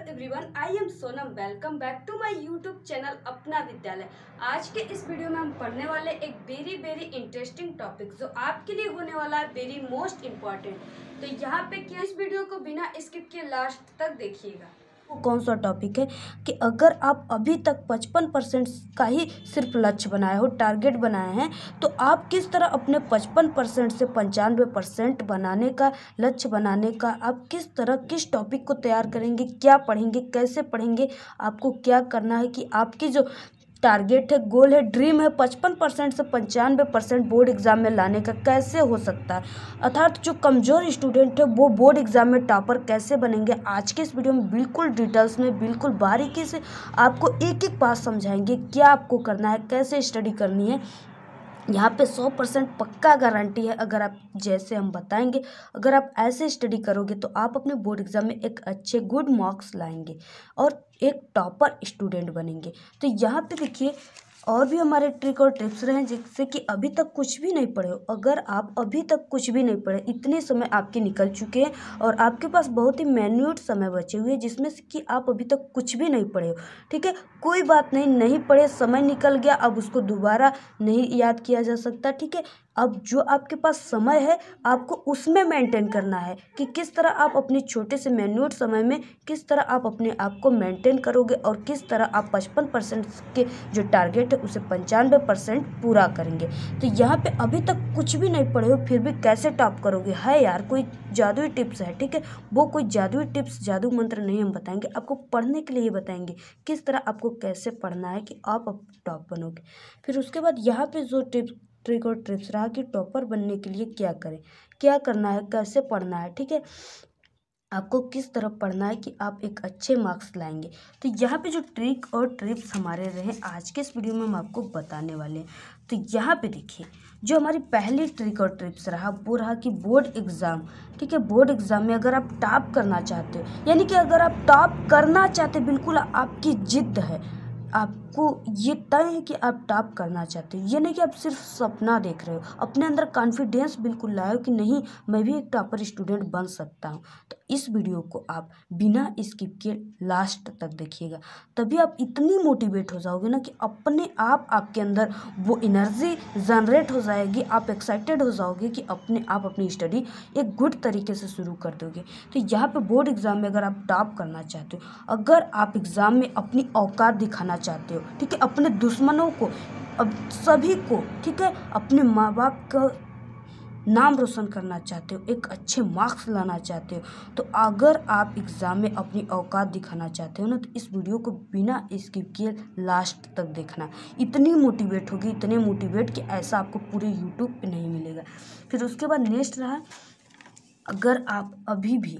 Everyone, I am Sonam. Welcome back to my YouTube channel Apna Vidyalaya. आज के इस वीडियो में हम पढ़ने वाले एक वेरी इंटरेस्टिंग टॉपिक जो आपके लिए होने वाला है वेरी मोस्ट इम्पॉर्टेंट। तो यहाँ पे क्या, इस वीडियो को बिना स्किप किए लास्ट तक देखिएगा। वो कौन सा टॉपिक है कि अगर आप अभी तक 55% का ही सिर्फ लक्ष्य बनाए हो, टारगेट बनाए हैं, तो आप किस तरह अपने 55% से 95% बनाने का लक्ष्य बनाने का आप किस तरह किस टॉपिक को तैयार करेंगे, क्या पढ़ेंगे, कैसे पढ़ेंगे, आपको क्या करना है कि आपकी जो टारगेट है, गोल है, ड्रीम है 55% से 95% बोर्ड एग्जाम में लाने का कैसे हो सकता है। अर्थात जो कमज़ोर स्टूडेंट है वो बोर्ड एग्जाम में टॉपर कैसे बनेंगे, आज के इस वीडियो में बिल्कुल डिटेल्स में, बिल्कुल बारीकी से आपको एक एक बात समझाएंगे। क्या आपको करना है, कैसे स्टडी करनी है। यहाँ पे 100% पक्का गारंटी है। अगर आप जैसे हम बताएंगे, अगर आप ऐसे स्टडी करोगे तो आप अपने बोर्ड एग्जाम में एक अच्छे गुड मार्क्स लाएंगे और एक टॉपर स्टूडेंट बनेंगे। तो यहाँ पे देखिए और भी हमारे ट्रिक और टिप्स रहे, जिससे कि अभी तक कुछ भी नहीं पढ़े हो। अगर आप अभी तक कुछ भी नहीं पढ़े, इतने समय आपके निकल चुके हैं और आपके पास बहुत ही मैन्यूट समय बचे हुए हैं जिसमें से कि आप अभी तक कुछ भी नहीं पढ़े हो, ठीक है, कोई बात नहीं, नहीं पढ़े, समय निकल गया, अब उसको दोबारा नहीं याद किया जा सकता, ठीक है। अब जो आपके पास समय है आपको उसमें मेंटेन करना है कि किस तरह आप अपने छोटे से मैन्यूट समय में किस तरह आप अपने आप को मेंटेन करोगे और किस तरह आप 55% के जो टारगेट है उसे 95% पूरा करेंगे। तो यहाँ पे अभी तक कुछ भी नहीं पढ़े हो फिर भी कैसे टॉप करोगे, है यार कोई जादुई टिप्स है, ठीक है। वो कोई जादुई टिप्स, जादू मंत्र नहीं हम बताएंगे, आपको पढ़ने के लिए बताएंगे किस तरह आपको कैसे पढ़ना है कि आप अब टॉप बनोगे। फिर उसके बाद यहाँ पे जो ट्रिक और टिप्स रहा कि टॉपर बनने के लिए क्या करें, क्या करना है, कैसे पढ़ना है, ठीक है, आपको किस तरह पढ़ना है कि आप एक अच्छे मार्क्स लाएंगे। तो यहाँ पे जो ट्रिक और टिप्स हमारे रहे आज के इस वीडियो में हम आपको बताने वाले हैं। तो यहाँ पे देखिए जो हमारी पहली ट्रिक और टिप्स रहा वो रहा कि बोर्ड एग्ज़ाम, ठीक है, बोर्ड एग्ज़ाम में अगर आप टॉप करना चाहते हो, यानी कि अगर आप टॉप करना चाहते, बिल्कुल आपकी जिद है, आपको ये तय है कि आप टॉप करना चाहते हो, ये नहीं कि आप सिर्फ सपना देख रहे हो, अपने अंदर कॉन्फिडेंस बिल्कुल लाओ कि नहीं मैं भी एक टॉपर स्टूडेंट बन सकता हूँ। तो इस वीडियो को आप बिना स्किप के लास्ट तक देखिएगा, तभी आप इतनी मोटिवेट हो जाओगे ना कि अपने आप आपके अंदर वो एनर्जी जनरेट हो जाएगी, आप एक्साइटेड हो जाओगे कि अपने आप अपनी स्टडी एक गुड तरीके से शुरू कर दोगे। तो यहाँ पे बोर्ड एग्ज़ाम में अगर आप टॉप करना चाहते हो, अगर आप एग्ज़ाम में अपनी औकात दिखाना चाहते हो, ठीक है, अपने दुश्मनों को, अब सभी को, ठीक है, अपने माँ बाप का नाम रोशन करना चाहते हो, एक अच्छे मार्क्स लाना चाहते हो, तो अगर आप एग्ज़ाम में अपनी औकात दिखाना चाहते हो ना, तो इस वीडियो को बिना स्किप किए लास्ट तक देखना। इतनी मोटिवेट होगी, इतने मोटिवेट कि ऐसा आपको पूरे यूट्यूब पे नहीं मिलेगा। फिर उसके बाद नेक्स्ट रहा, अगर आप अभी भी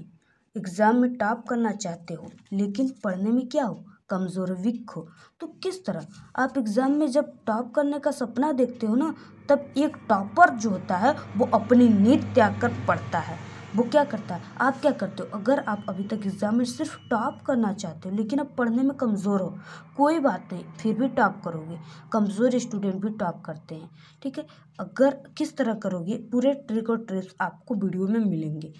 एग्ज़ाम में टॉप करना चाहते हो लेकिन पढ़ने में क्या हो, कमज़ोर, वीक हो, तो किस तरह आप एग्ज़ाम में जब टॉप करने का सपना देखते हो ना, तब एक टॉपर जो होता है वो अपनी नींद त्याग कर पढ़ता है। वो क्या करता है, आप क्या करते हो, अगर आप अभी तक एग्ज़ाम में सिर्फ टॉप करना चाहते हो लेकिन अब पढ़ने में कमज़ोर हो, कोई बात नहीं, फिर भी टॉप करोगे, कमज़ोर स्टूडेंट भी टॉप करते हैं, ठीक है। अगर किस तरह करोगे, पूरे ट्रिक और ट्रिक्स आपको वीडियो में मिलेंगे।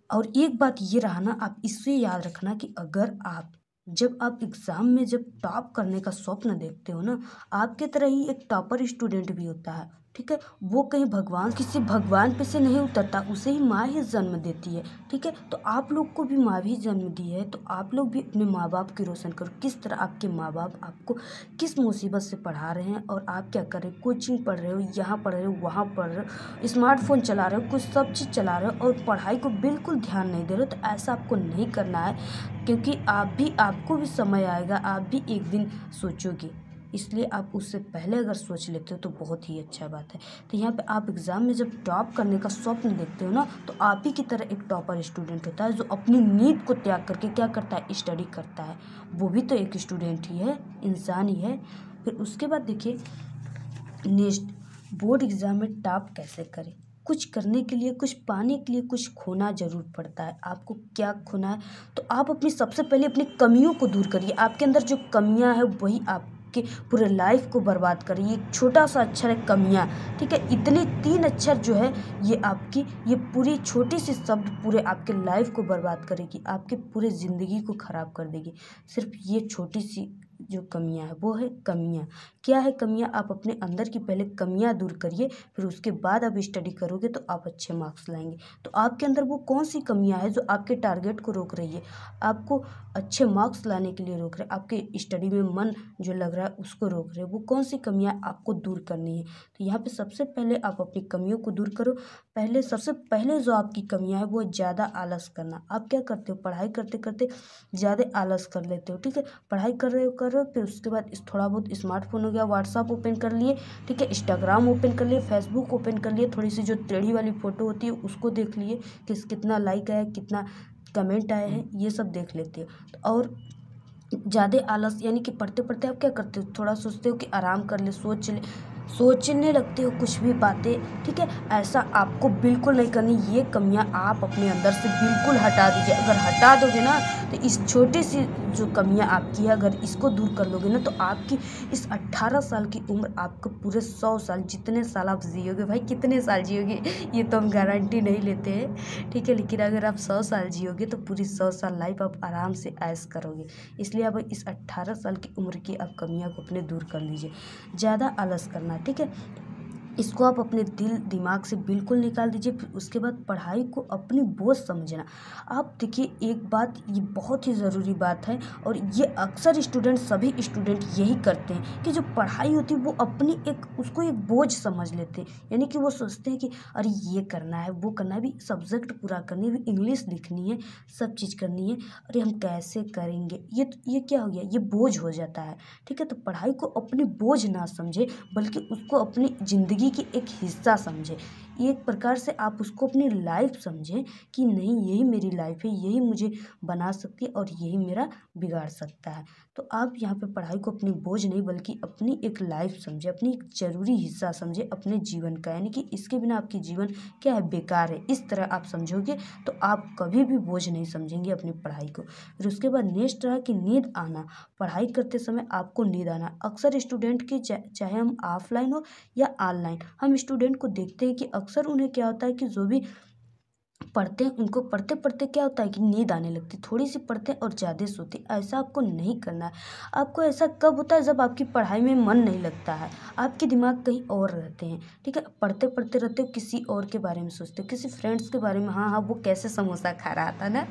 और एक बात ये रहा ना, आप इससे याद रखना कि अगर आप जब आप एग्ज़ाम में जब टॉप करने का स्वप्न देखते हो ना, आपके तरह ही एक टॉपर स्टूडेंट भी होता है, ठीक है, वो कहीं भगवान, किसी भगवान पे से नहीं उतरता, उसे ही माँ ही जन्म देती है, ठीक है। तो आप लोग को भी माँ भी जन्म दी है, तो आप लोग भी अपने माँ बाप की रोशन करो। किस तरह आपके माँ बाप आपको किस मुसीबत से पढ़ा रहे हैं और आप क्या कर रहे हो, कोचिंग पढ़ रहे हो, यहाँ पढ़ रहे हो, वहाँ पढ़ रहे हो, स्मार्टफोन चला रहे हो, कुछ सब चीज़ चला रहे हो और पढ़ाई को बिल्कुल ध्यान नहीं दे रहे हो। तो ऐसा आपको नहीं करना है, क्योंकि आपको भी समय आएगा, आप भी एक दिन सोचोगे, इसलिए आप उससे पहले अगर सोच लेते हो तो बहुत ही अच्छा बात है। तो यहाँ पे आप एग्ज़ाम में जब टॉप करने का स्वप्न देखते हो ना, तो आप ही की तरह एक टॉपर स्टूडेंट होता है जो अपनी नींद को त्याग करके क्या करता है, स्टडी करता है। वो भी तो एक स्टूडेंट ही है, इंसान ही है। फिर उसके बाद देखिए नेक्स्ट, बोर्ड एग्ज़ाम में टॉप कैसे करें। कुछ करने के लिए, कुछ पाने के लिए कुछ खोना ज़रूर पड़ता है। आपको क्या खोना है, तो आप अपनी सबसे पहले अपनी कमियों को दूर करिए। आपके अंदर जो कमियां हैं वही आप आपके पूरे लाइफ को बर्बाद कर रही है। एक छोटा सा अक्षर है कमियाँ, ठीक है, इतने 3 अक्षर जो है ये आपकी ये पूरी छोटी सी शब्द पूरे आपके लाइफ को बर्बाद करेगी, आपके पूरे ज़िंदगी को ख़राब कर देगी। सिर्फ ये छोटी सी जो कमियां है वो है कमियां। क्या है कमियां? आप अपने अंदर की पहले कमियां दूर करिए, फिर उसके बाद आप स्टडी करोगे तो आप अच्छे मार्क्स लाएंगे। तो आपके अंदर वो कौन सी कमियां है जो आपके टारगेट को रोक रही है, आपको अच्छे मार्क्स लाने के लिए रोक रहे, आपके स्टडी में मन जो लग रहा है उसको रोक रहे, वो कौन सी कमियां आपको दूर करनी है। तो यहाँ पे सबसे पहले आप अपनी कमियों को दूर करो। सबसे पहले जो आपकी कमियां है वो ज़्यादा आलस करना। आप क्या करते हो, पढ़ाई करते करते ज़्यादा आलस कर लेते हो, ठीक है, पढ़ाई कर रहे हो फिर उसके बाद थोड़ा बहुत स्मार्टफोन हो गया, व्हाट्सअप ओपन कर लिए, ठीक है, इंस्टाग्राम ओपन कर लिए, फेसबुक ओपन कर लिए, थोड़ी सी जो टेढ़ी वाली फ़ोटो होती है उसको देख लिए, कितना लाइक आया, कितना कमेंट आए हैं, ये सब देख लेते हो। और ज़्यादा आलस यानी कि पढ़ते पढ़ते आप क्या करते हो, थोड़ा सोचते हो कि आराम कर ले, सोचने लगते हो कुछ भी बातें, ठीक है, ऐसा आपको बिल्कुल नहीं करनी। ये कमियां आप अपने अंदर से बिल्कुल हटा दीजिए। अगर हटा दोगे ना तो इस छोटी सी जो कमियां आपकी है, अगर इसको दूर कर लोगे ना तो आपकी इस 18 साल की उम्र आपको पूरे 100 साल, जितने साल आप जियोगे, भाई कितने साल जियोगे ये तो हम गारंटी नहीं लेते हैं, ठीक है, लेकिन अगर आप 100 साल जियोगे तो पूरी 100 साल लाइफ आप आराम से ऐश करोगे। इसलिए अब इस 18 साल की उम्र की आप कमियां को अपने दूर कर लीजिए। ज़्यादा आलस करना, ठीक है, इसको आप अपने दिल दिमाग से बिल्कुल निकाल दीजिए। फिर उसके बाद पढ़ाई को अपनी बोझ समझना। आप देखिए एक बात, ये बहुत ही ज़रूरी बात है और ये अक्सर सभी स्टूडेंट यही करते हैं कि जो पढ़ाई होती है वो अपनी उसको एक बोझ समझ लेते हैं। यानी कि वो सोचते हैं कि अरे ये करना है, वो करना है, भी सब्जेक्ट पूरा करनी है, भी इंग्लिश लिखनी है, सब चीज़ करनी है, अरे हम कैसे करेंगे, ये क्या हो गया, ये बोझ हो जाता है, ठीक है। तो पढ़ाई को अपनी बोझ ना समझे बल्कि उसको अपनी ज़िंदगी की एक हिस्सा समझे। एक प्रकार से आप उसको अपनी लाइफ समझें कि नहीं, यही मेरी लाइफ है, यही मुझे बना सकती है और यही मेरा बिगाड़ सकता है। तो आप यहाँ पे पढ़ाई को अपनी बोझ नहीं बल्कि अपनी एक लाइफ समझे, अपनी एक ज़रूरी हिस्सा समझे अपने जीवन का, यानी कि इसके बिना आपकी जीवन क्या है, बेकार है। इस तरह आप समझोगे तो आप कभी भी बोझ नहीं समझेंगे अपनी पढ़ाई को। फिर उसके बाद नेक्स्ट रहा कि नींद आना। पढ़ाई करते समय आपको नींद आना। अक्सर स्टूडेंट की चाहे हम ऑफलाइन हो या ऑनलाइन, हम स्टूडेंट को देखते हैं कि अक्सर उन्हें क्या होता है कि जो भी पढ़ते हैं उनको पढ़ते पढ़ते क्या होता है कि नींद आने लगती, थोड़ी सी पढ़ते हैं और ज़्यादा सोते। ऐसा आपको नहीं करना है। आपको ऐसा कब होता है, जब आपकी पढ़ाई में मन नहीं लगता है, आपके दिमाग कहीं और रहते हैं, ठीक है, पढ़ते पढ़ते रहते हो, किसी और के बारे में सोचते हो, किसी फ्रेंड्स के बारे में, हाँ वो कैसे समोसा खा रहा था ना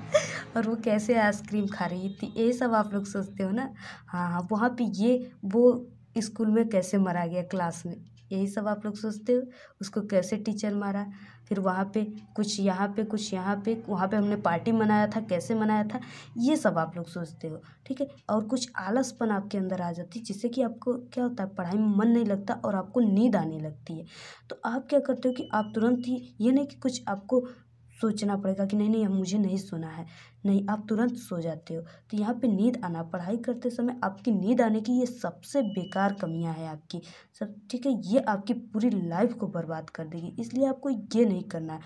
और वो कैसे आइसक्रीम खा रही थी, ये सब आप लोग सोचते हो ना। हाँ, वहाँ पे वो स्कूल में कैसे मारा गया, क्लास में, यही सब आप लोग सोचते हो। उसको कैसे टीचर मारा, फिर वहाँ पे कुछ यहाँ पे कुछ यहाँ पे, वहाँ पे हमने पार्टी मनाया था, कैसे मनाया था, ये सब आप लोग सोचते हो, ठीक है। और कुछ आलसपन आपके अंदर आ जाती है जिससे कि आपको क्या होता है, पढ़ाई में मन नहीं लगता और आपको नींद आने लगती है। तो आप क्या करते हो कि आप तुरंत ही, ये नहीं कि कुछ आपको सोचना पड़ेगा कि नहीं अब मुझे नहीं सोना है, नहीं, आप तुरंत सो जाते हो। तो यहाँ पे नींद आना, पढ़ाई करते समय आपकी नींद आने की ये सबसे बेकार कमियां है आपकी सब, ठीक है, ये आपकी पूरी लाइफ को बर्बाद कर देगी। इसलिए आपको ये नहीं करना है,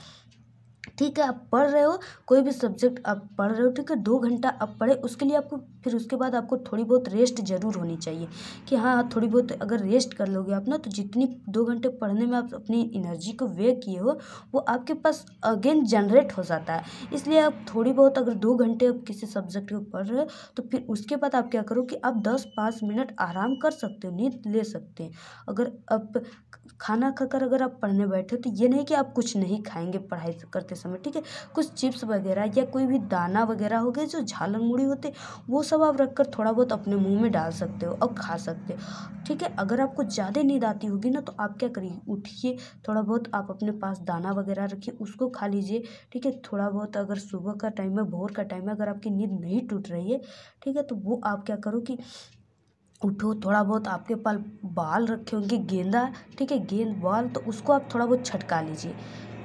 ठीक है। आप पढ़ रहे हो, कोई भी सब्जेक्ट आप पढ़ रहे हो, ठीक है, 2 घंटा आप पढ़े, उसके लिए आपको फिर उसके बाद आपको थोड़ी बहुत रेस्ट ज़रूर होनी चाहिए कि हाँ थोड़ी बहुत अगर रेस्ट कर लोगे आप ना, तो जितनी 2 घंटे पढ़ने में आप अपनी एनर्जी को व्यय किए हो वो आपके पास अगेन जनरेट हो जाता है। इसलिए आप थोड़ी बहुत अगर 2 घंटे आप किसी सब्जेक्ट को पढ़ रहे हो तो फिर उसके बाद आप क्या करो कि आप 10-5 मिनट आराम कर सकते हो, नींद ले सकते हैं। अगर आप खाना खाकर अगर आप पढ़ने बैठे हो तो ये नहीं कि आप कुछ नहीं खाएंगे पढ़ाई करते समय, ठीक है, कुछ चिप्स वगैरह या कोई भी दाना वगैरह हो गए जो झालर मुड़ी होते, वो सब आप रखकर थोड़ा बहुत अपने मुंह में डाल सकते हो और खा सकते हो, ठीक है। अगर आपको ज़्यादा नींद आती होगी ना तो आप क्या करिए, उठिए, थोड़ा बहुत आप अपने पास दाना वगैरह रखिए, उसको खा लीजिए, ठीक है। थोड़ा बहुत अगर सुबह का टाइम है, भोर का टाइम है, अगर आपकी नींद नहीं टूट रही है, ठीक है, तो वो आप क्या करो कि उठो, थोड़ा बहुत आपके पास बाल रखे होंगे, गेंदा, ठीक है, गेंद बाल, तो उसको आप थोड़ा बहुत छटका लीजिए,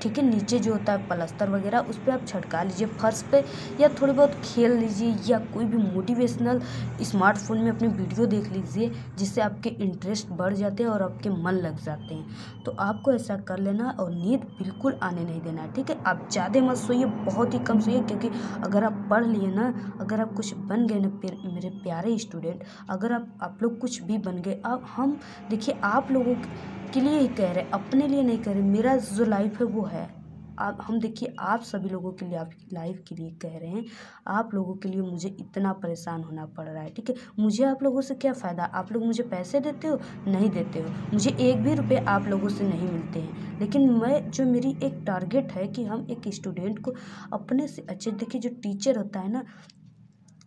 ठीक है, नीचे जो होता है प्लास्टर वगैरह उस पर आप छिड़का लीजिए फर्श पे, या थोड़ी बहुत खेल लीजिए, या कोई भी मोटिवेशनल स्मार्टफोन में अपनी वीडियो देख लीजिए, जिससे आपके इंटरेस्ट बढ़ जाते हैं और आपके मन लग जाते हैं। तो आपको ऐसा कर लेना और नींद बिल्कुल आने नहीं देना है, ठीक है। आप ज़्यादा मत सोइए, बहुत ही कम सोइए, क्योंकि अगर आप पढ़ लिए ना, अगर आप कुछ बन गए ना मेरे प्यारे स्टूडेंट, अगर आप लोग कुछ भी बन गए, अब हम देखिए आप लोगों के लिए ही कह रहे हैं, अपने लिए नहीं कह रहे। मेरा जो लाइफ है वो है, आप हम देखिए आप सभी लोगों के लिए, आपकी लाइफ के लिए कह रहे हैं। आप लोगों के लिए मुझे इतना परेशान होना पड़ रहा है, ठीक है। मुझे आप लोगों से क्या फ़ायदा, आप लोग मुझे पैसे देते हो, नहीं देते हो, मुझे एक भी रुपये आप लोगों से नहीं मिलते हैं। लेकिन मेरी एक टारगेट है कि हम एक स्टूडेंट को अपने से अच्छे, देखिए जो टीचर होता है ना,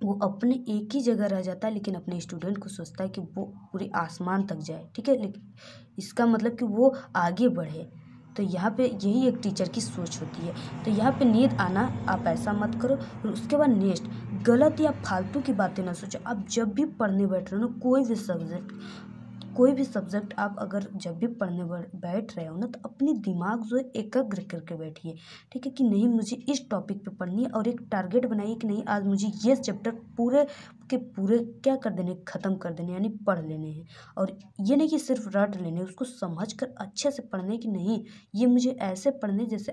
वो अपने एक ही जगह रह जाता है, लेकिन अपने स्टूडेंट को सोचता है कि वो पूरे आसमान तक जाए, ठीक है। लेकिन इसका मतलब कि वो आगे बढ़े। तो यहाँ पे यही एक टीचर की सोच होती है। तो यहाँ पे नींद आना, आप ऐसा मत करो। और उसके बाद नेक्स्ट, गलत या फालतू की बातें ना सोचो। आप जब भी पढ़ने बैठ रहे हो ना, कोई भी सब्जेक्ट आप अगर जब भी पढ़ने बैठ रहे हो ना, तो अपनी दिमाग जो है एकाग्र करके बैठिए, ठीक है। कि नहीं, मुझे इस टॉपिक पे पढ़नी है, और एक टारगेट बनाइए कि नहीं, आज मुझे ये चैप्टर पूरे के पूरे क्या कर देने, ख़त्म कर देने, यानी पढ़ लेने हैं। और ये नहीं कि सिर्फ रट लेने, उसको समझ कर अच्छे से पढ़ने कि नहीं, ये मुझे ऐसे पढ़ने जैसे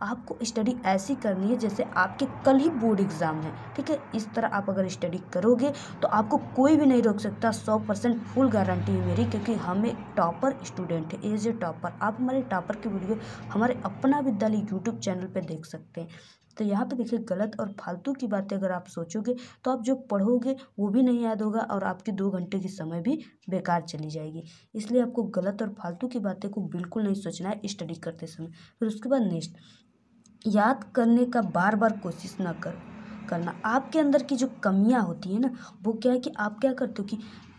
आपको स्टडी ऐसी करनी है जैसे आपके कल ही बोर्ड एग्ज़ाम है, ठीक है। इस तरह आप अगर स्टडी करोगे तो आपको कोई भी नहीं रोक सकता। 100% फुल गारंटी है मेरी, क्योंकि हम एक टॉपर स्टूडेंट है, एज ए टॉपर। आप हमारे टॉपर की वीडियो हमारे अपना विद्यालय यूट्यूब चैनल पे देख सकते हैं। तो यहाँ पे देखिए, गलत और फालतू की बातें अगर आप सोचोगे तो आप जो पढ़ोगे वो भी नहीं याद होगा, और आपकी 2 घंटे की समय भी बेकार चली जाएगी। इसलिए आपको गलत और फालतू की बातें को बिल्कुल नहीं सोचना है स्टडी करते समय। फिर उसके बाद नेक्स्ट, याद करने का बार बार कोशिश ना करना। आपके अंदर की जो कमियां होती है ना, वो क्या है कि आप क्या करते हो कि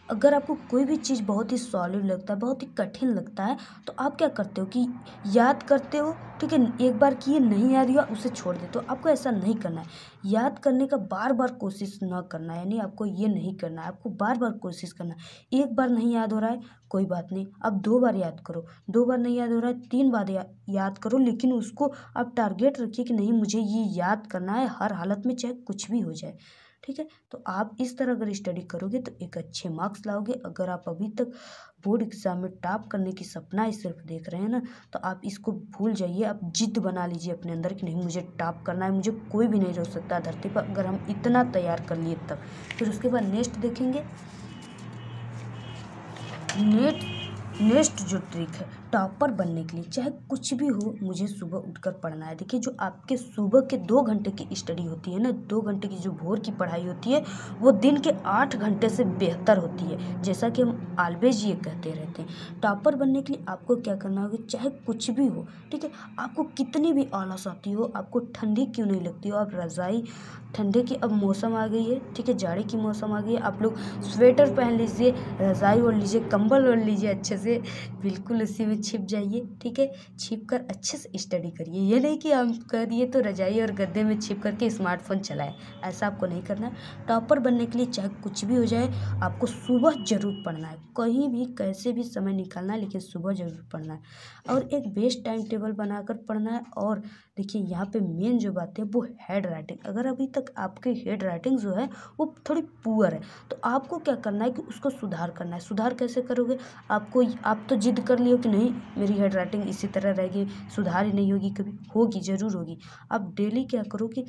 अगर आपको कोई भी चीज़ बहुत ही सॉलिड लगता है, बहुत ही कठिन लगता है, तो आप क्या करते हो कि याद करते हो, ठीक है। एक बार किए, नहीं याद हुआ, उसे छोड़ देते हो। आपको ऐसा नहीं करना है। याद करने का बार बार कोशिश ना करना है, यानी आपको ये नहीं करना है, आपको बार बार कोशिश करना है। एक बार नहीं याद हो रहा है, कोई बात नहीं, अब 2 बार याद करो। 2 बार नहीं याद हो रहा है, 3 बार याद करो, लेकिन उसको आप टारगेट रखिए कि नहीं, मुझे ये याद करना है हर हालत में, चाहे कुछ भी हो जाए, ठीक है। तो आप इस तरह अगर स्टडी करोगे तो एक अच्छे मार्क्स लाओगे। अगर आप अभी तक बोर्ड एग्जाम में टॉप करने की सपना ही सिर्फ देख रहे हैं ना, तो आप इसको भूल जाइए। आप जिद बना लीजिए अपने अंदर कि नहीं, मुझे टॉप करना है, मुझे कोई भी नहीं रोक सकता धरती पर, अगर हम इतना तैयार कर लिए तब। फिर उसके बाद नेक्स्ट देखेंगे, नेक्स्ट जो ट्रिक है टॉपर बनने के लिए, चाहे कुछ भी हो, मुझे सुबह उठकर पढ़ना है। देखिए, जो आपके सुबह के 2 घंटे की स्टडी होती है ना, 2 घंटे की जो भोर की पढ़ाई होती है, वो दिन के 8 घंटे से बेहतर होती है, जैसा कि हम ऑलवेज ये कहते रहते हैं। टॉपर बनने के लिए आपको क्या करना होगा, चाहे कुछ भी हो, ठीक है। आपको कितनी भी आलस आती हो, आपको ठंडी क्यों नहीं लगती हो, आप रज़ाई, ठंडे की अब मौसम आ गई है, ठीक है, जाड़े की मौसम आ गई है, आप लोग स्वेटर पहन लीजिए, रज़ाई ओढ़ लीजिए, कंबल ओढ़ लीजिए अच्छे से, बिल्कुल उसी में छिप जाइए, ठीक है। छिप कर अच्छे से स्टडी करिए। ये नहीं कि हम करिए तो रजाई और गद्दे में छिप करके स्मार्टफोन चलाएं, ऐसा आपको नहीं करना है। टॉपर बनने के लिए चाहे कुछ भी हो जाए, आपको सुबह ज़रूर पढ़ना है, कहीं भी कैसे भी समय निकालना है, लेकिन सुबह ज़रूर पढ़ना है, और एक बेस्ट टाइम टेबल बनाकर पढ़ना है। और देखिए, यहाँ पे मेन जो बात है वो हेड राइटिंग। अगर अभी तक आपकी हेड राइटिंग जो है वो थोड़ी पुअर है, तो आपको क्या करना है कि उसको सुधार करना है। सुधार कैसे करोगे, आप तो जिद कर लियो कि नहीं, मेरी हेड राइटिंग इसी तरह रहेगी, सुधार ही नहीं होगी, कभी होगी, ज़रूर होगी। आप डेली क्या करो कि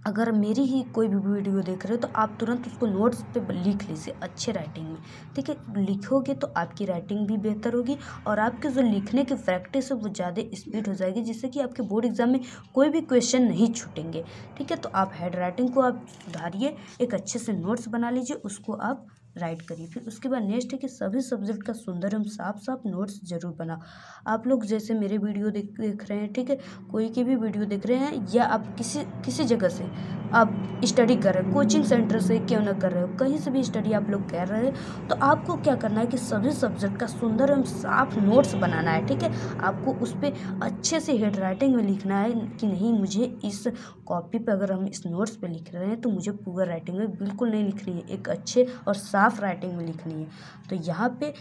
अगर मेरी ही कोई भी वीडियो देख रहे हो, तो आप तुरंत उसको नोट्स पे लिख लीजिए अच्छे राइटिंग में, ठीक है। लिखोगे तो आपकी राइटिंग भी बेहतर होगी, और आपके जो लिखने की प्रैक्टिस है वो ज़्यादा स्पीड हो जाएगी, जिससे कि आपके बोर्ड एग्जाम में कोई भी क्वेश्चन नहीं छूटेंगे, ठीक है। तो आप हेड राइटिंग को आप सुधारिए, एक अच्छे से नोट्स बना लीजिए, उसको आप राइट करिए। फिर उसके बाद नेक्स्ट है कि सभी सब्जेक्ट का सुंदर एवं साफ नोट्स जरूर बनाओ। आप लोग जैसे मेरे वीडियो देख रहे हैं, ठीक है, कोई की भी वीडियो देख रहे हैं, या आप किसी जगह से आप स्टडी कर रहे हो, कोचिंग सेंटर से क्यों ना कर रहे हो, कहीं से भी स्टडी आप लोग कर रहे हो, तो आपको क्या करना है कि सभी सब्जेक्ट का सुंदर एवं साफ नोट्स बनाना है, ठीक है। आपको उस पर अच्छे से हेड राइटिंग में लिखना है कि नहीं, मुझे इस कॉपी पे अगर हम इस नोट्स पे लिख रहे हैं तो मुझे पूरा राइटिंग में बिल्कुल नहीं लिखनी है, एक अच्छे और साफ राइटिंग में लिखनी है। तो यहाँ पे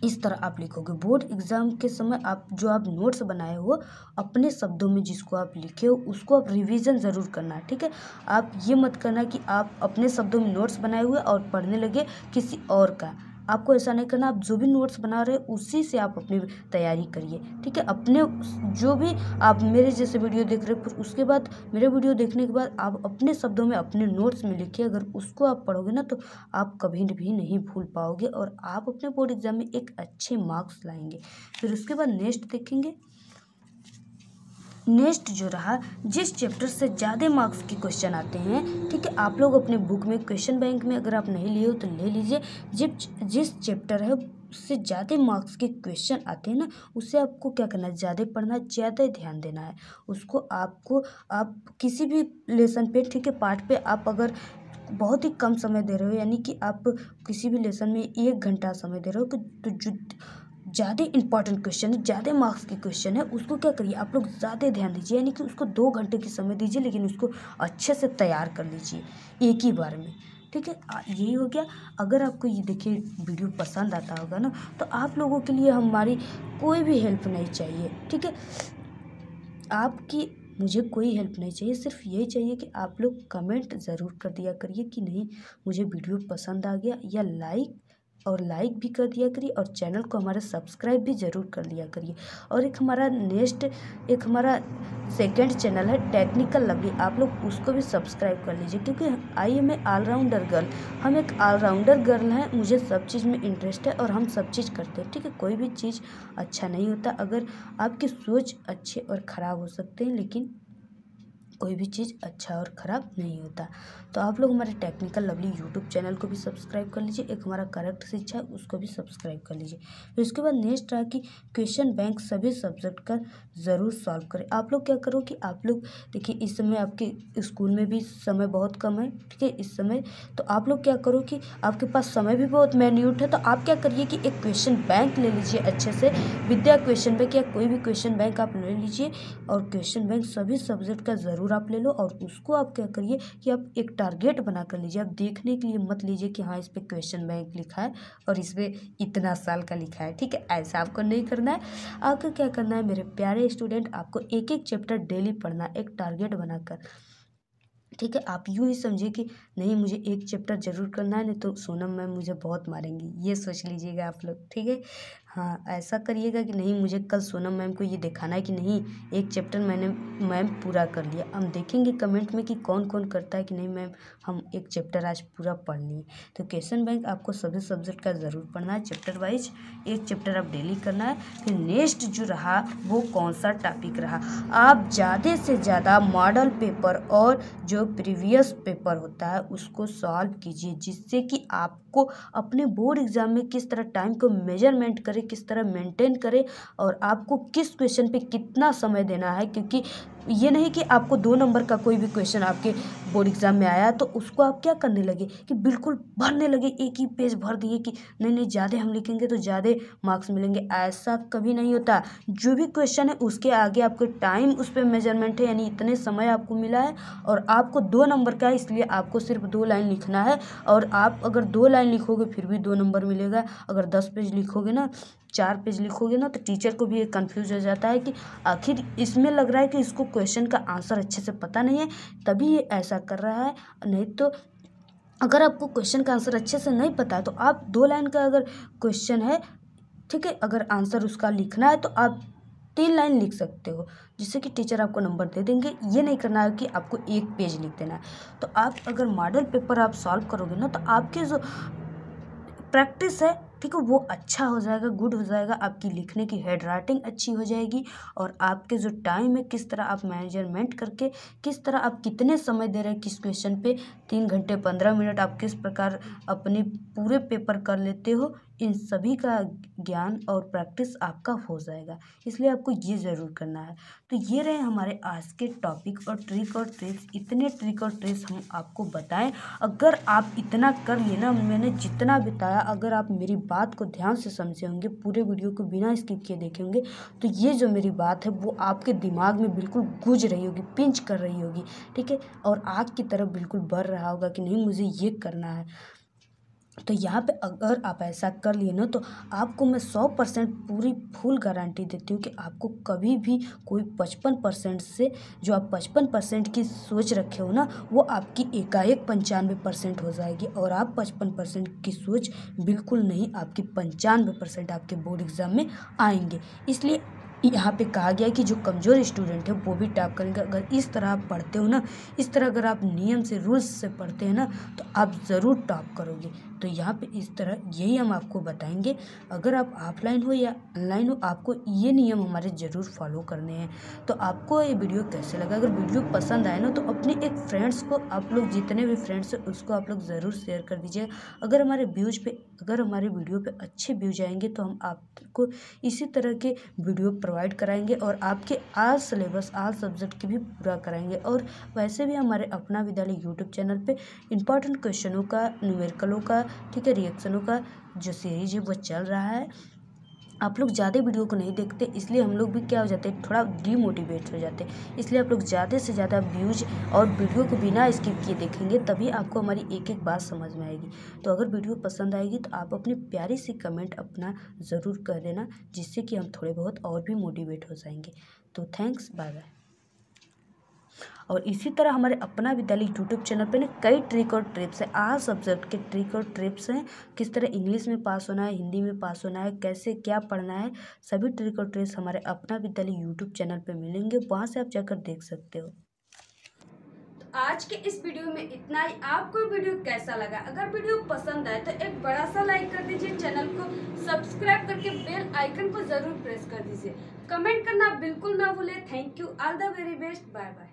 इस तरह आप लिखोगे। बोर्ड एग्ज़ाम के समय आप जो आप नोट्स बनाए हो अपने शब्दों में जिसको आप लिखे हो उसको आप रिवीजन ज़रूर करना है, ठीक है। आप ये मत करना कि आप अपने शब्दों में नोट्स बनाए हुए और पढ़ने लगे किसी और का। आपको ऐसा नहीं करना। आप जो भी नोट्स बना रहे हो उसी से आप अपनी तैयारी करिए, ठीक है। अपने जो भी आप मेरे जैसे वीडियो देख रहे हो फिर उसके बाद मेरे वीडियो देखने के बाद आप अपने शब्दों में अपने नोट्स में लिखिए। अगर उसको आप पढ़ोगे ना तो आप कभी भी नहीं भूल पाओगे और आप अपने बोर्ड एग्जाम में एक अच्छे मार्क्स लाएंगे। फिर उसके बाद नेक्स्ट देखेंगे। नेक्स्ट जो रहा, जिस चैप्टर से ज़्यादा मार्क्स के क्वेश्चन आते हैं, ठीक है। आप लोग अपने बुक में क्वेश्चन बैंक में अगर आप नहीं लिए हो तो ले लीजिए। जिस चैप्टर है उससे ज़्यादा मार्क्स के क्वेश्चन आते हैं ना उससे आपको क्या करना है, ज़्यादा पढ़ना है, ज़्यादा ध्यान देना है उसको। आप किसी भी लेसन पे, ठीक है, पार्ट पे आप अगर बहुत ही कम समय दे रहे हो यानी कि आप किसी भी लेसन में 1 घंटा समय दे रहे हो तो जो ज़्यादा इंपॉर्टेंट क्वेश्चन है, ज़्यादा मार्क्स के क्वेश्चन है उसको क्या करिए आप लोग ज़्यादा ध्यान दीजिए। यानी कि उसको 2 घंटे की समय दीजिए लेकिन उसको अच्छे से तैयार कर लीजिए एक ही बार में, ठीक है। यही हो गया। अगर आपको ये देखिए वीडियो पसंद आता होगा ना तो आप लोगों के लिए हमारी कोई भी हेल्प नहीं चाहिए, ठीक है। आपकी मुझे कोई हेल्प नहीं चाहिए, सिर्फ यही चाहिए कि आप लोग कमेंट ज़रूर कर दिया करिए कि नहीं मुझे वीडियो पसंद आ गया, या लाइक भी कर दिया करिए और चैनल को हमारे सब्सक्राइब भी ज़रूर कर लिया करिए। और एक हमारा सेकंड चैनल है टेक्निकल लवली, आप लोग उसको भी सब्सक्राइब कर लीजिए क्योंकि I am a allrounder girl, हम एक ऑलराउंडर गर्ल हैं। मुझे सब चीज़ में इंटरेस्ट है और हम सब चीज़ करते हैं, ठीक है। कोई भी चीज़ अच्छा नहीं होता, अगर आपकी सोच अच्छे और ख़राब हो सकते हैं लेकिन कोई भी चीज़ अच्छा और ख़राब नहीं होता। तो आप लोग हमारे टेक्निकल लवली यूट्यूब चैनल को भी सब्सक्राइब कर लीजिए। एक हमारा करेक्ट शिक्षा है उसको भी सब्सक्राइब कर लीजिए। फिर उसके बाद नेक्स्ट रहा कि क्वेश्चन बैंक सभी सब्जेक्ट का ज़रूर सॉल्व करें। आप लोग क्या करो कि आप लोग देखिए इस समय आपके स्कूल में भी समय बहुत कम है, ठीक है, इस समय। तो आप लोग क्या करो कि आपके पास समय भी बहुत मैन्यूट है तो आप क्या करिए कि एक क्वेश्चन बैंक ले लीजिए अच्छे से, विद्या क्वेश्चन बैंक या कोई भी क्वेश्चन बैंक आप ले लीजिए। और क्वेश्चन बैंक सभी सब्जेक्ट का ज़रूर आप ले लो और उसको आप क्या करिए कि आप एक टारगेट बना कर लीजिए। आप देखने के लिए मत लीजिए कि हाँ इस पर क्वेश्चन बैंक लिखा है और इस पर इतना साल का लिखा है, ठीक है, ऐसा आपको नहीं करना है। आपको क्या करना है मेरे प्यारे स्टूडेंट, आपको एक एक चैप्टर डेली पढ़ना है एक टारगेट बनाकर, ठीक है। आप यूँ ही समझिए कि नहीं मुझे एक चैप्टर ज़रूर करना है नहीं तो सोनम मैम मुझे बहुत मारेंगी, ये सोच लीजिएगा आप लोग, ठीक है। हाँ ऐसा करिएगा कि नहीं मुझे कल सोनम मैम को ये दिखाना है कि नहीं एक चैप्टर मैंने मैम पूरा कर लिया। हम देखेंगे कमेंट में कि कौन कौन करता है कि नहीं मैम हम एक चैप्टर आज पूरा पढ़ लिए। तो क्वेश्चन बैंक आपको सभी सब्जेक्ट का ज़रूर पढ़ना है चैप्टर वाइज, एक चैप्टर आप डेली करना है। फिर नेक्स्ट जो रहा वो कौन सा टॉपिक रहा, आप ज़्यादा से ज़्यादा मॉडल पेपर और जो प्रीवियस पेपर होता है उसको सॉल्व कीजिए जिससे कि आपको अपने बोर्ड एग्जाम में किस तरह टाइम को मेजरमेंट करें, किस तरह मेंटेन करें और आपको किस क्वेश्चन पे कितना समय देना है। क्योंकि ये नहीं कि आपको 2 नंबर का कोई भी क्वेश्चन आपके बोर्ड एग्जाम में आया तो उसको आप क्या करने लगे कि बिल्कुल भरने लगे, एक ही पेज भर दिए कि नहीं ज़्यादा हम लिखेंगे तो ज़्यादा मार्क्स मिलेंगे। ऐसा कभी नहीं होता। जो भी क्वेश्चन है उसके आगे आपको टाइम उस पर मेजरमेंट है यानी इतने समय आपको मिला है और आपको 2 नंबर का है इसलिए आपको सिर्फ 2 लाइन लिखना है। और आप अगर 2 लाइन लिखोगे फिर भी 2 नंबर मिलेगा, अगर 10 पेज लिखोगे ना 4 पेज लिखोगे ना तो टीचर को भी ये कन्फ्यूज हो जाता है कि आखिर इसमें लग रहा है कि इसको क्वेश्चन का आंसर अच्छे से पता नहीं है तभी ये ऐसा कर रहा है। नहीं तो अगर आपको क्वेश्चन का आंसर अच्छे से नहीं पता है तो आप 2 लाइन का अगर क्वेश्चन है, ठीक है, अगर आंसर उसका लिखना है तो आप 3 लाइन लिख सकते हो जिससे कि टीचर आपको नंबर दे देंगे। ये नहीं करना है कि आपको 1 पेज लिख देना है। तो आप अगर मॉडल पेपर आप सॉल्व करोगे ना तो आपके जो प्रैक्टिस है, ठीक है, वो अच्छा हो जाएगा, गुड हो जाएगा, आपकी लिखने की हैंड राइटिंग अच्छी हो जाएगी और आपके जो टाइम है किस तरह आप मैनेजमेंट करके किस तरह आप कितने समय दे रहे हैं किस क्वेश्चन पे 3 घंटे 15 मिनट आप किस प्रकार अपने पूरे पेपर कर लेते हो, इन सभी का ज्ञान और प्रैक्टिस आपका हो जाएगा। इसलिए आपको ये ज़रूर करना है। तो ये रहे हमारे आज के टॉपिक और ट्रिक और ट्रिक्स। इतने ट्रिक और ट्रिक्स हम आपको बताएं, अगर आप इतना कर लिए ना, मैंने जितना बताया, अगर आप मेरी बात को ध्यान से समझे होंगे, पूरे वीडियो को बिना स्किप किए देखे होंगे तो ये जो मेरी बात है वो आपके दिमाग में बिल्कुल गूंज रही होगी, पिंच कर रही होगी, ठीक है, और आग की तरफ बिल्कुल बढ़ रहा होगा कि नहीं मुझे ये करना है। तो यहाँ पे अगर आप ऐसा कर लिए ना तो आपको मैं 100% पूरी फुल गारंटी देती हूँ कि आपको कभी भी कोई 55% से जो आप 55% की सोच रखे हो ना वो आपकी एकाएक 95% हो जाएगी। और आप 55% की सोच बिल्कुल नहीं, आपकी 95% आपके बोर्ड एग्ज़ाम में आएंगे। इसलिए यहाँ पे कहा गया है कि जो कमज़ोर स्टूडेंट है वो भी टॉप करेंगे। अगर इस तरह आप पढ़ते हो ना, इस तरह अगर आप नियम से रूल्स से पढ़ते हैं ना तो आप ज़रूर टॉप करोगे। तो यहाँ पे इस तरह यही हम आपको बताएंगे। अगर आप ऑफलाइन हो या ऑनलाइन हो, आपको ये नियम हमारे ज़रूर फॉलो करने हैं। तो आपको ये वीडियो कैसे लगा? अगर वीडियो पसंद आए ना तो अपने एक फ्रेंड्स को, आप लोग जितने भी फ्रेंड्स हैं उसको आप लोग ज़रूर शेयर कर दीजिए। अगर हमारे वीडियो पे अच्छे व्यूज आएंगे तो हम आपको इसी तरह के वीडियो प्रोवाइड कराएंगे और आपके आल सिलेबस आल सब्जेक्ट की भी पूरा कराएंगे। और वैसे भी हमारे अपना विद्यालय यूट्यूब चैनल पे इंपॉर्टेंट क्वेश्चनों का, न्यूमेरिकलों का, ठीक है, रिएक्शनों का जो सीरीज है वो चल रहा है। आप लोग ज़्यादा वीडियो को नहीं देखते, इसलिए हम लोग भी क्या हो जाते हैं, थोड़ा डीमोटिवेट हो जाते हैं। इसलिए आप लोग ज़्यादा से ज़्यादा व्यूज और वीडियो को बिना स्किप किए देखेंगे, तभी आपको हमारी एक एक बात समझ में आएगी। तो अगर वीडियो पसंद आएगी तो आप अपनी प्यारी सी कमेंट अपना ज़रूर कर देना, जिससे कि हम थोड़े बहुत और भी मोटिवेट हो जाएंगे। तो थैंक्स, बाय बाय। और इसी तरह हमारे अपना विद्यालय यूट्यूब चैनल पे ना कई ट्रिक और ट्रिप्स हैं, आल सब्जेक्ट के ट्रिक और ट्रिप्स हैं। किस तरह इंग्लिश में पास होना है, हिंदी में पास होना है, कैसे क्या पढ़ना है, सभी ट्रिक और ट्रिप्स हमारे अपना विद्यालय यूट्यूब चैनल पे मिलेंगे, वहाँ से आप जाकर देख सकते हो। आज के इस वीडियो में इतना ही। आपको वीडियो कैसा लगा? अगर वीडियो पसंद आए तो एक बड़ा सा लाइक कर दीजिए, चैनल को सब्सक्राइब करके बेल आइकन को जरूर प्रेस कर दीजिए, कमेंट करना बिल्कुल ना भूले। Thank you, all the very best, bye bye.